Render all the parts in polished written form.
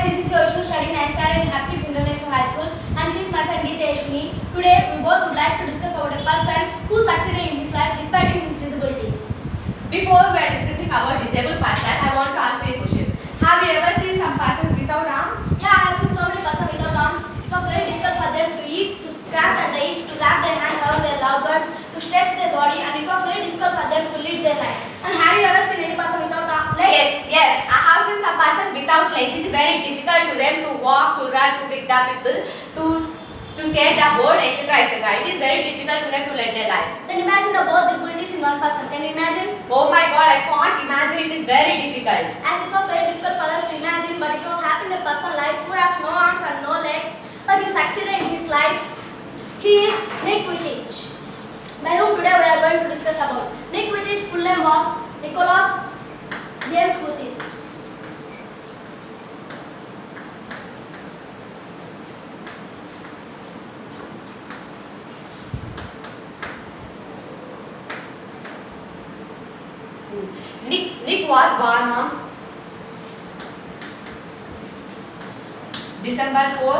this is your Vishnu studying 9th standard in Hapkids International High School, and she is my friend Geeta Yashmi. Today, we both would like to discuss about a person who succeeded in his life despite his disabilities. Before we are discussing about disabled person, I want to ask you a question. Have you ever seen some persons without arms? Yeah, I have seen so many persons without arms. It was very difficult for them to eat, to scratch at the edge, to wrap their hand around their loved ones, to stretch their body, and it was very difficult for them to live their life. And have you ever seen any person without legs? Yes. I have seen some persons without legs. It is very difficult to them to walk, to run, to pick the people, to skate the board, etc. It is very difficult to them to lead their life. Then imagine the both disabilities in one person. Can you imagine? Oh my God, I can't imagine. It is very difficult. As it was very difficult for us to imagine, but it was happening in a person's life who has no arms and no legs, but he succeeded in his life. He is Nick Vujicic, by whom today we are going to discuss about. Nick Vujicic full name was Nicholas James Vujicic. Nick was born on December 4,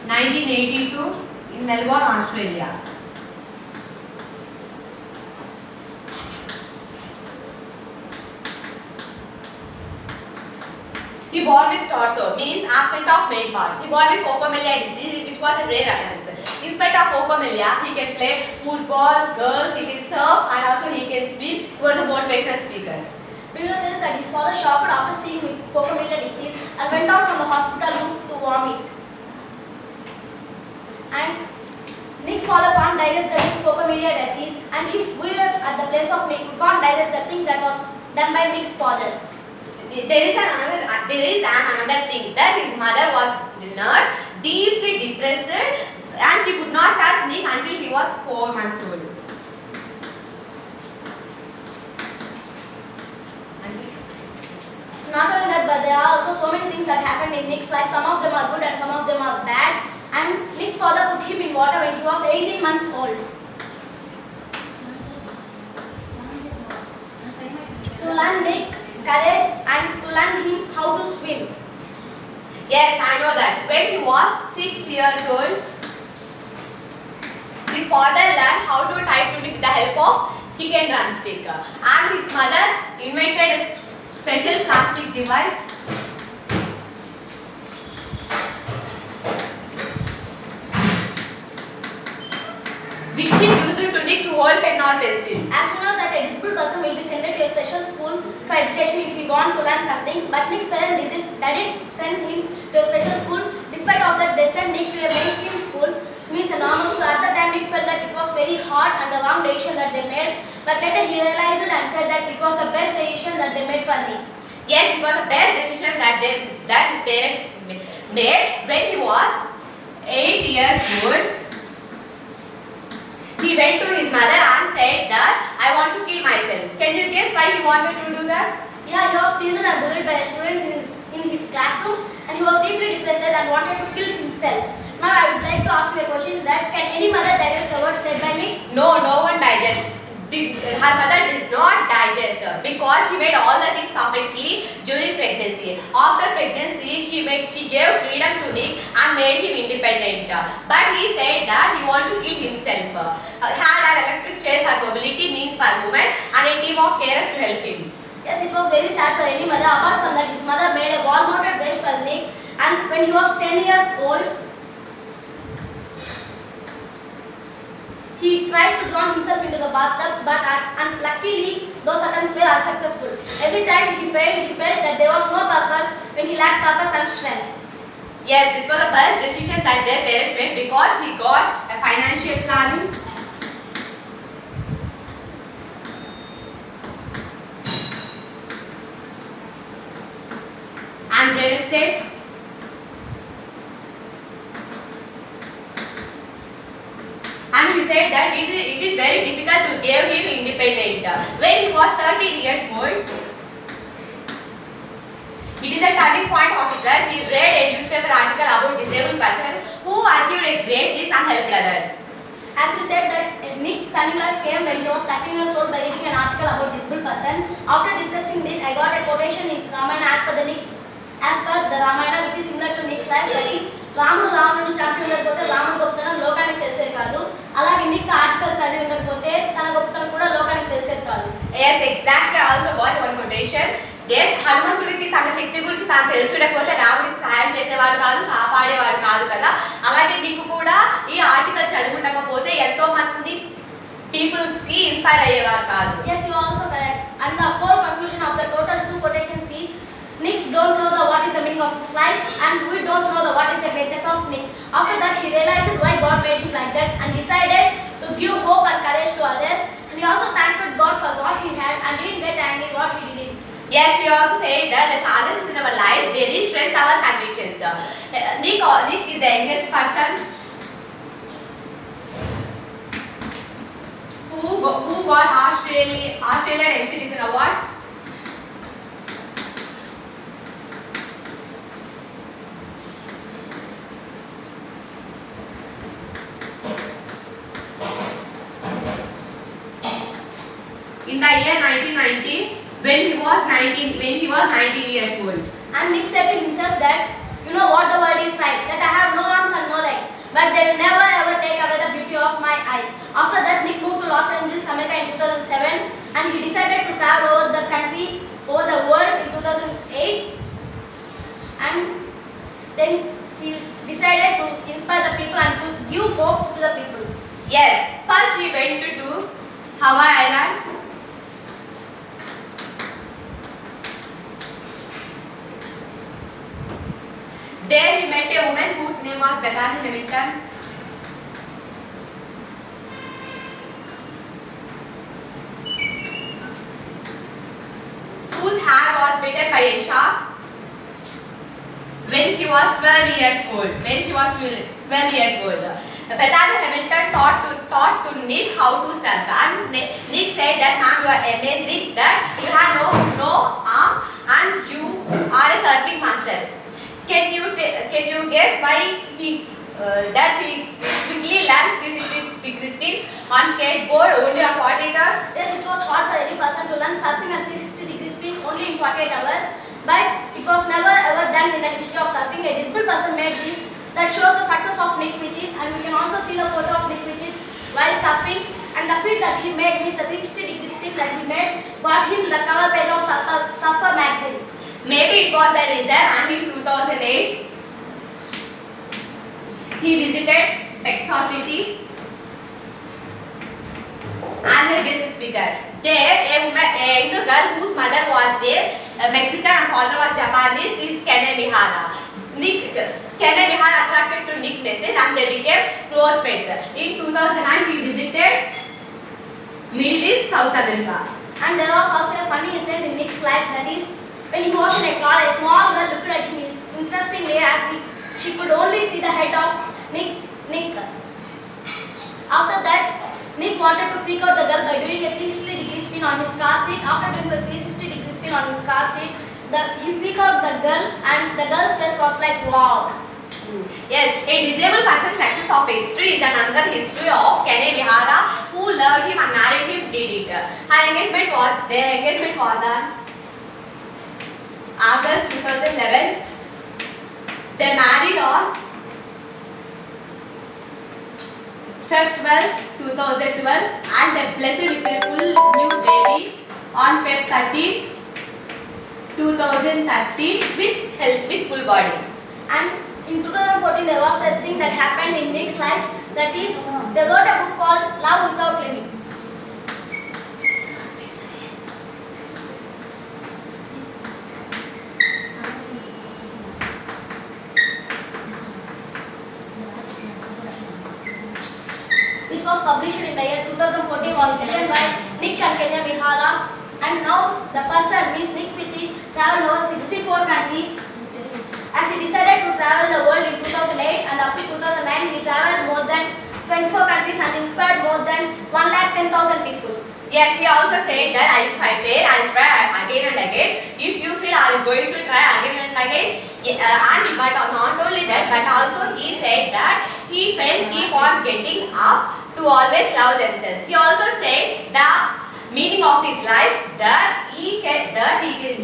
1982 in Melbourne, Australia. He born with torso, means absent of main parts. He born with Phocomelia disease, which was a rare occurrence. In spite of Phocomelia, he can play football, golf, he can surf, and also he can speak. He was a motivational speaker. Do you know this, that his father shocked after seeing Phocomelia disease and went out from the hospital room to vomit. And Nick's father can't digest the Nick's Phocomelia disease, and if we were at the place of Nick, we can't digest the thing that was done by Nick's father. There is another thing, that his mother was nurse, deeply depressed, and she could not touch Nick until he was 4 months old. Not only that, but there are also so many things that happened in Nick's life. Some of them are good and some of them are bad. And Nick's father put him in water when he was 18 months old to learn Nick courage and to learn him how to swim. Yes, I know that. When he was 6 years old, his father learned how to type with the help of chicken drumstick, and his mother invented a special plastic device which is used to Nick to hold pen or pencil. As we know that a disabled person will be sent to a special school for education if he want to learn something, but Nick's parents didn't send him to a special school. Despite of that, they sent Nick to a mainstream school, means a normal school. At the time, Nick felt that it was very hard and the wrong decision that they made, but later he realized it and said that it was the best decision that they made for Nick. Yes, it was the best decision that his parents made. When he was 8 years old, he went to his mother and said that I want to kill myself. Can you guess why he wanted to do that? Yeah, he was teased and bullied by students in his classroom, and he was deeply depressed and wanted to kill himself. Now I would like to ask you a question, that can any mother digest the word said by Nick? No one digests. Her mother does not digest because she made all the things perfectly during pregnancy. After pregnancy, she gave freedom to Nick and made him independent. But he said that he wanted to kill himself. Had an electric chair for mobility, means for movement, and a team of carers to help him. Yes, it was very sad for any mother. Apart from that, his mother made a wall-mounted bench for Nick, and when he was 10 years old, he tried to drown himself into the bathtub, but unluckily those attempts were unsuccessful. Every time he failed, he felt that there was no purpose when he lacked purpose and strength. Yes, this was the best decision that their parents made because he got a financial planning and real estate and he said that it is very difficult to give him independent. When he was 13 years old, it is a turning point of his life. He read a newspaper article about disabled person who achieved a great deeds and helped others. As you said that Nick turning life came when he was 13 years old by reading an article about disabled person. After discussing it, I got a quotation in common as per the Ramayana, which is similar to Nick's life. That is, రాముడు చంపి ఉండకపోతే రాముడు గొప్పతనం లోకానికి తెలిసేది కాదు. అలాగే Nick article చదివి ఉండకపోతే తన గొప్పతనం కూడా లోకానికి తెలిసేది కాదు. Yes, exactly. I also got one quotation. Yes, హనుమంతుడికి తన శక్తి గురించి తాను తెలుసుడకపోతే రాముడికి సహాయం చేసేవాడు కాదు, కాపాడేవాడు కాదు కదా. అలాగే నీకు కూడా ఈ ఆర్టికల్ చదివి ఉండకపోతే ఎంతో మంది పీపుల్స్ కి ఇన్స్పైర్ అయ్యేవారు కాదు. Yes, you are also correct. And the whole conclusion of the total two quotations is Nick don't know what is the meaning of his life, and we don't know what is the greatness of Nick. After that, he realized why God made him like that and decided to give hope and courage to others. And he also thanked God for what he had and didn't get angry what he didn't. Yes, we also say that the challenges in our life, they really strengthen our convictions. Nick is the youngest person who got Australian Young Citizen Award. In the year 1990, when he was 19 years old. And Nick said to himself that, you know what the world is like, that I have no arms and no legs, but they will never ever take away the beauty of my eyes. After that, Nick moved to Los Angeles, America in 2007, and he decided to travel over the world in 2008, and then he decided to inspire the people and to give hope to the people. Yes, first he went to Hawaii Island. There he met a woman whose name was Bethany Hamilton. Whose hair was bitten by a shark when she was 12 years old. Bethany Hamilton taught to Nick how to surf, and Nick said that, "Ma'am, you are amazing that you have no arm and you are a surfing master. Can you guess why does he quickly learn 360 spin on skateboard only on 48 hours?" Yes, it was hard for any person to learn surfing and 360-degree spin only in 48 hours, but it was never ever done in the history of surfing. A disabled person made this. That shows the success of Nick Vujicic, and we can also see the photo of Nick Vujicic while surfing, and the feat that he made means the 360-degree spin that he made got him the cover page of Surfer magazine. Maybe it was the reason, and in 2008 he visited Texas City as a guest speaker. There, a young girl whose mother was there, Mexican and father was Japanese, is Kene Mihara. Kene Mihara attracted to Nick's message and they became close friends. In 2009, he visited Middle East, South America. And there was also a funny incident in Nick's life, that is, when he was in a car, a small girl looked at him interestingly as she could only see the head of Nick. After that, Nick wanted to freak out the girl by doing a 360-degree spin on his car seat. After doing the 360-degree spin on his car seat, he freaked out the girl, and the girl's face was like, wow. Yes, a disabled person's success of history is another history of Kene Mihara, who loved him and married him, did it. Their engagement was on August 2011. They married on Feb 12, 2012, and they blessed with a full new baby on Feb 13, 2013 with full body. And in 2014, there was a thing that happened in Nick's life, that is, they wrote a book called Love Without Limits. Which was published in the year 2014, was written by Nick and Kene Mihara, and now the person, means Nick Vujicic, traveled over 64 countries. As he decided to travel the world in 2008, and up to 2009, he traveled more than 24 countries and inspired more than 110,000 people. Yes, he also said that if I fail, I'll try again and again. If you feel I'm going to try again and again, but not only that, but also he said that he felt keep on getting up to always love themselves. He also said that meaning of his life, that he can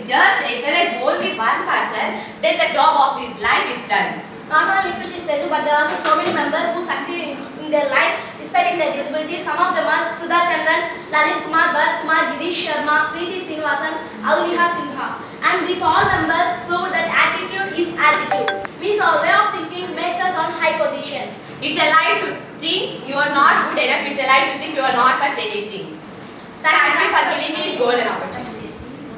just encourage only one person, then the job of his life is done. Not only Lithuji Teju, but there are also so many members who succeed in their life despite their disabilities. Some of them are Sudha Chandan, Lalit Kumar, Bharat Kumar, Girish Sharma, Preeti Srinivasan, Avniha Sinha. And these all members prove that attitude is attitude. Means our way of thinking makes us on high position. It's a lie to think you are not good enough. It's a lie to think you are not worth anything. Thank you for giving me golden opportunity.